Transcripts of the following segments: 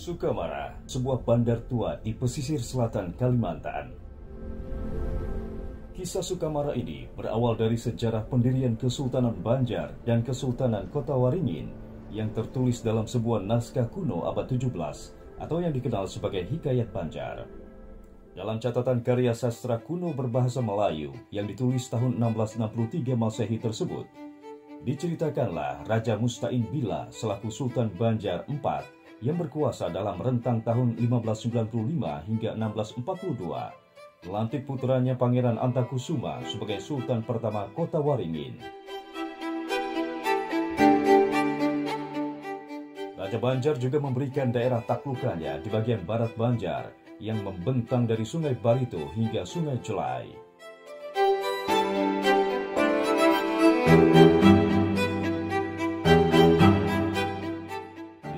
Sukamara, sebuah bandar tua di pesisir selatan Kalimantan. Kisah Sukamara ini berawal dari sejarah pendirian Kesultanan Banjar dan Kesultanan Kota Waringin yang tertulis dalam sebuah naskah kuno abad 17 atau yang dikenal sebagai Hikayat Banjar. Dalam catatan karya sastra kuno berbahasa Melayu yang ditulis tahun 1663 Masehi tersebut, diceritakanlah Raja Musta'in Bila selaku Sultan Banjar IV yang berkuasa dalam rentang tahun 1595 hingga 1642, melantik putranya Pangeran Antakusuma sebagai Sultan pertama Kota Waringin. Raja Banjar juga memberikan daerah taklukannya di bagian barat Banjar yang membentang dari Sungai Barito hingga Sungai Jelai.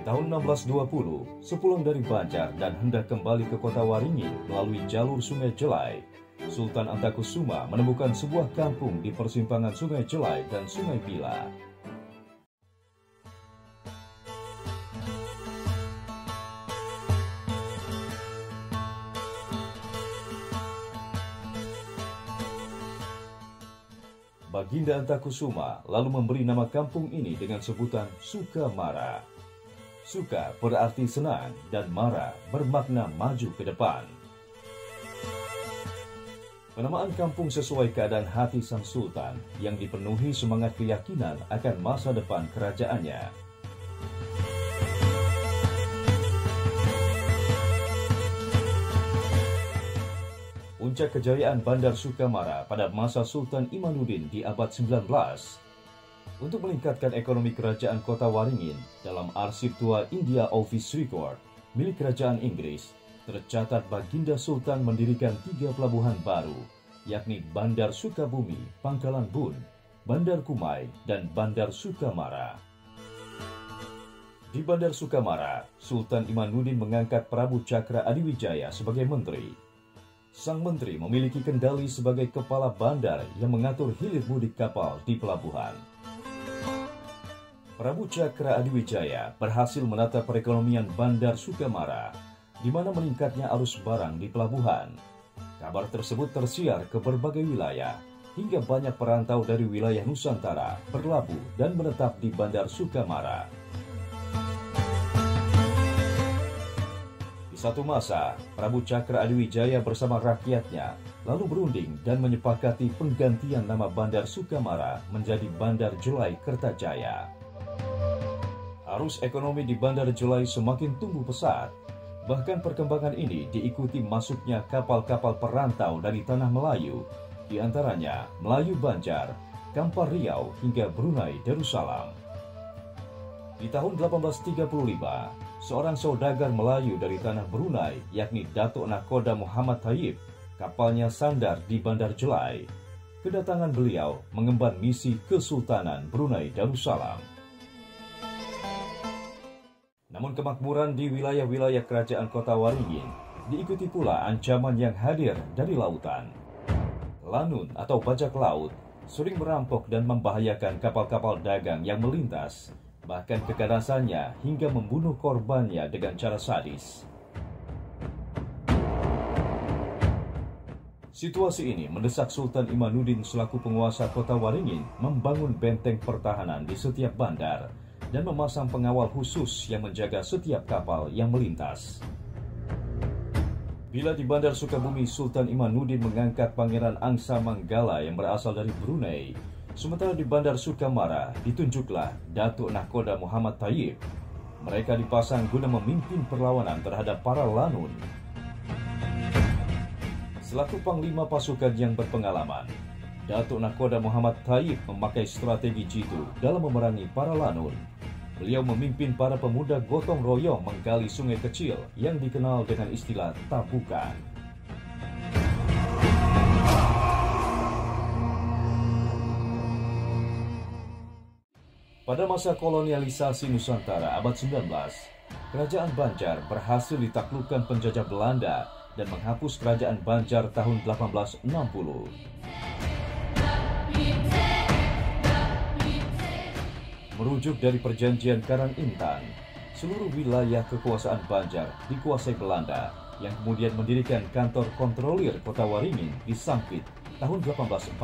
Tahun 1620, sepulang dari Banjar dan hendak kembali ke kota Waringin melalui jalur Sungai Jelai, Sultan Antakusuma menemukan sebuah kampung di persimpangan Sungai Jelai dan Sungai Bila. Baginda Antakusuma lalu memberi nama kampung ini dengan sebutan Sukamara. Suka berarti senang dan Mara bermakna maju ke depan. Penamaan kampung sesuai keadaan hati sang sultan yang dipenuhi semangat keyakinan akan masa depan kerajaannya. Puncak kejayaan Bandar Sukamara pada masa Sultan Imanuddin di abad 19. Untuk meningkatkan ekonomi kerajaan kota Waringin, dalam arsip tua India Office Record milik kerajaan Inggris, tercatat Baginda Sultan mendirikan 3 pelabuhan baru, yakni Bandar Sukabumi, Pangkalan Bun, Bandar Kumai, dan Bandar Sukamara. Di Bandar Sukamara, Sultan Imanuddin mengangkat Prabu Cakra Adiwijaya sebagai menteri. Sang menteri memiliki kendali sebagai kepala bandar yang mengatur hilir mudik kapal di pelabuhan. Prabu Cakra Adiwijaya berhasil menata perekonomian Bandar Sukamara, di mana meningkatnya arus barang di pelabuhan. Kabar tersebut tersiar ke berbagai wilayah, hingga banyak perantau dari wilayah Nusantara berlabuh dan menetap di Bandar Sukamara. Di satu masa, Prabu Cakra Adiwijaya bersama rakyatnya lalu berunding dan menyepakati penggantian nama Bandar Sukamara menjadi Bandar Jelai Kertajaya. Arus ekonomi di Bandar Jelai semakin tumbuh pesat. Bahkan perkembangan ini diikuti masuknya kapal-kapal perantau dari tanah Melayu, di antaranya Melayu Banjar, Kampar Riau, hingga Brunei Darussalam. Di tahun 1835, seorang saudagar Melayu dari tanah Brunei, yakni Datuk Nakhoda Muhammad Thayyib, kapalnya sandar di Bandar Jelai. Kedatangan beliau mengemban misi Kesultanan Brunei Darussalam. Namun kemakmuran di wilayah-wilayah kerajaan kota Waringin diikuti pula ancaman yang hadir dari lautan. Lanun atau bajak laut sering merampok dan membahayakan kapal-kapal dagang yang melintas, bahkan keganasannya hingga membunuh korbannya dengan cara sadis. Situasi ini mendesak Sultan Imanuddin selaku penguasa kota Waringin membangun benteng pertahanan di setiap bandar dan memasang pengawal khusus yang menjaga setiap kapal yang melintas. Bila di Bandar Sukabumi, Sultan Imanuddin mengangkat Pangeran Angsa Manggala yang berasal dari Brunei, sementara di Bandar Sukamara ditunjuklah Datuk Nakhoda Muhammad Thayyib. Mereka dipasang guna memimpin perlawanan terhadap para Lanun. Selaku panglima pasukan yang berpengalaman, Datuk Nakhoda Muhammad Thayyib memakai strategi jitu dalam memerangi para Lanun. Beliau memimpin para pemuda gotong royong menggali sungai kecil yang dikenal dengan istilah tabukan. Pada masa kolonialisasi Nusantara abad 19, Kerajaan Banjar berhasil ditaklukkan penjajah Belanda dan menghapus Kerajaan Banjar tahun 1860. Merujuk dari perjanjian Karang Intan, Seluruh wilayah kekuasaan Banjar dikuasai Belanda, yang kemudian mendirikan kantor kontrolir Kota Waringin di Sampit tahun 1849.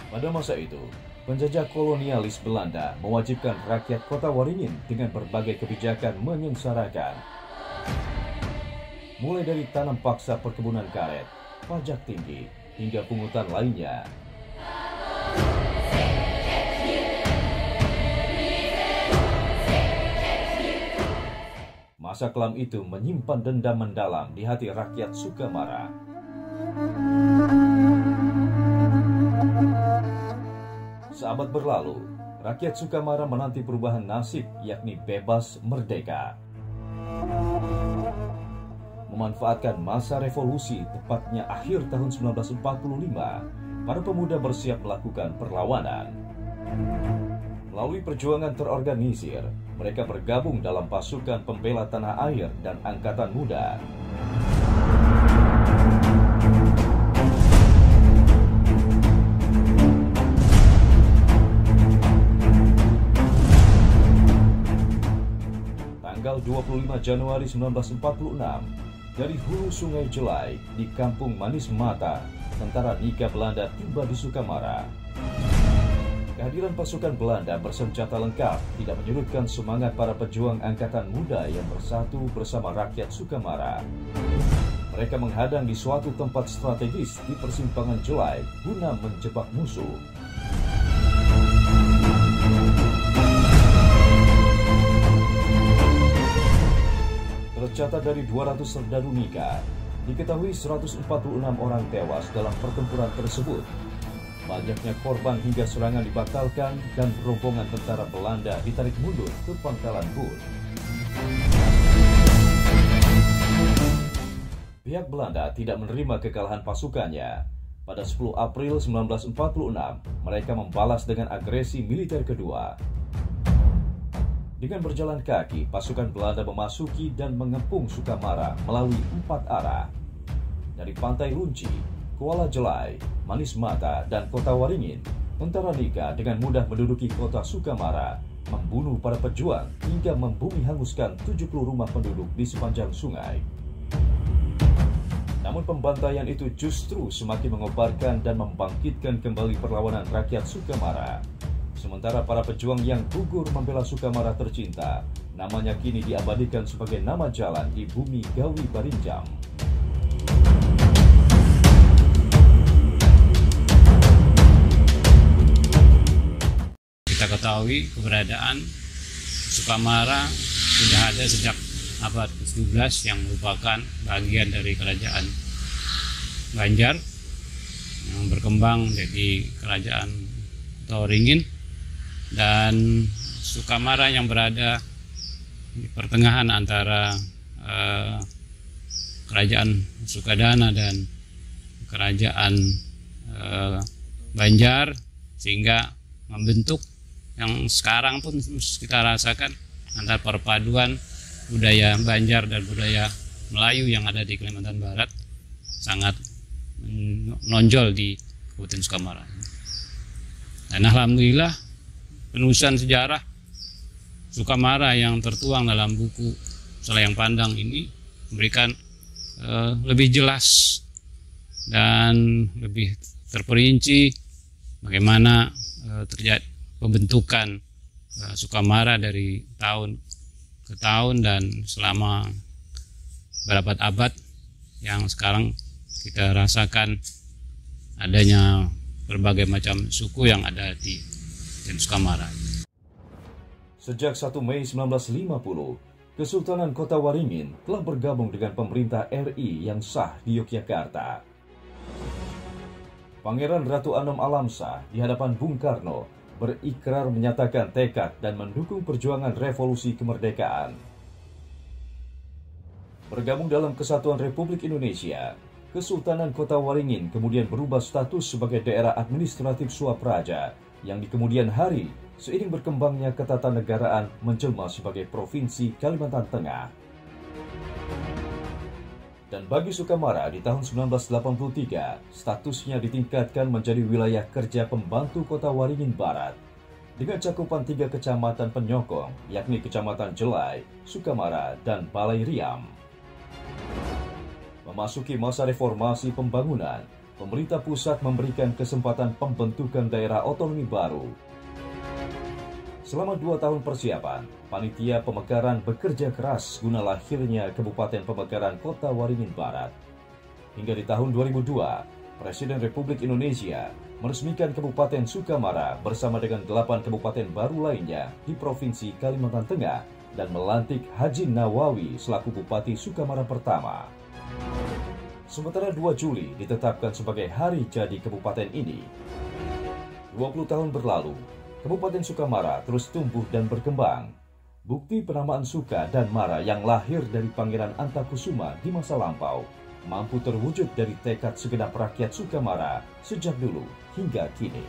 Pada masa itu, penjajah kolonialis Belanda mewajibkan rakyat Kota Waringin dengan berbagai kebijakan menyengsarakan. Mulai dari tanam paksa perkebunan karet, pajak tinggi, hingga pungutan lainnya. Masa kelam itu menyimpan dendam mendalam di hati rakyat Sukamara. Seabad berlalu, rakyat Sukamara menanti perubahan nasib, yakni bebas merdeka. Memanfaatkan masa revolusi, tepatnya akhir tahun 1945, para pemuda bersiap melakukan perlawanan. Melalui perjuangan terorganisir, mereka bergabung dalam pasukan pembela tanah air dan angkatan muda. Tanggal 25 Januari 1946, dari hulu Sungai Jelai di Kampung Manis Mata, tentara Nika Belanda tiba di Sukamara. Kehadiran pasukan Belanda bersenjata lengkap tidak menyurutkan semangat para pejuang angkatan muda yang bersatu bersama rakyat Sukamara. Mereka menghadang di suatu tempat strategis di persimpangan Jelai guna menjebak musuh. Tercatat dari 200 serdadu Nika, diketahui 146 orang tewas dalam pertempuran tersebut. Banyaknya korban hingga serangan dibatalkan dan rombongan tentara Belanda ditarik mundur ke Pangkalan Bun. Pihak Belanda tidak menerima kekalahan pasukannya. Pada 10 April 1946, mereka membalas dengan agresi militer kedua. Dengan berjalan kaki, pasukan Belanda memasuki dan mengepung Sukamara melalui 4 arah. Dari Pantai Lunci, Kuala Jelai, Manis Mata, dan Kota Waringin, tentara Nika dengan mudah menduduki kota Sukamara, membunuh para pejuang hingga membumi hanguskan 70 rumah penduduk di sepanjang sungai. Namun pembantaian itu justru semakin mengobarkan dan membangkitkan kembali perlawanan rakyat Sukamara. Sementara para pejuang yang gugur membela Sukamara tercinta, namanya kini diabadikan sebagai nama jalan di bumi Gawi Barinjam. Kita ketahui keberadaan Sukamara sudah ada sejak abad ke-17 yang merupakan bagian dari kerajaan Banjar yang berkembang jadi kerajaan Kota Waringin, dan Sukamara yang berada di pertengahan antara kerajaan Sukadana dan kerajaan Banjar, sehingga membentuk yang sekarang pun kita rasakan antara perpaduan budaya Banjar dan budaya Melayu yang ada di Kalimantan Barat sangat menonjol di Kabupaten Sukamara. Dan alhamdulillah penelusuran sejarah Sukamara yang tertuang dalam buku Selayang Pandang ini memberikan lebih jelas dan lebih terperinci bagaimana terjadi pembentukan Sukamara dari tahun ke tahun dan selama beberapa abad yang sekarang kita rasakan adanya berbagai macam suku yang ada di Sukamara. Sejak 1 Mei 1950, Kesultanan Kota Waringin telah bergabung dengan pemerintah RI yang sah di Yogyakarta. Pangeran Ratu Anom Alamsah di hadapan Bung Karno berikrar menyatakan tekad dan mendukung perjuangan revolusi kemerdekaan. Bergabung dalam Kesatuan Republik Indonesia, Kesultanan Kota Waringin kemudian berubah status sebagai daerah administratif Swapraja yang di kemudian hari, seiring berkembangnya ketatanegaraan, menjelma sebagai Provinsi Kalimantan Tengah. Dan bagi Sukamara di tahun 1983, statusnya ditingkatkan menjadi wilayah kerja pembantu Kota Waringin Barat. dengan cakupan 3 kecamatan penyokong, yakni Kecamatan Jelai, Sukamara, dan Balai Riam. Memasuki masa reformasi pembangunan, pemerintah pusat memberikan kesempatan pembentukan daerah otonomi baru. Selama 2 tahun persiapan, panitia pemekaran bekerja keras guna lahirnya Kabupaten Pemekaran Kota Waringin Barat. Hingga di tahun 2002, Presiden Republik Indonesia meresmikan Kabupaten Sukamara bersama dengan 8 kabupaten baru lainnya di Provinsi Kalimantan Tengah dan melantik Haji Nawawi selaku Bupati Sukamara pertama. Sementara 2 Juli ditetapkan sebagai hari jadi kabupaten ini. 20 tahun berlalu, Kabupaten Sukamara terus tumbuh dan berkembang. Bukti penamaan Suka dan Mara yang lahir dari Pangeran Antakusuma di masa lampau mampu terwujud dari tekad segenap rakyat Sukamara sejak dulu hingga kini.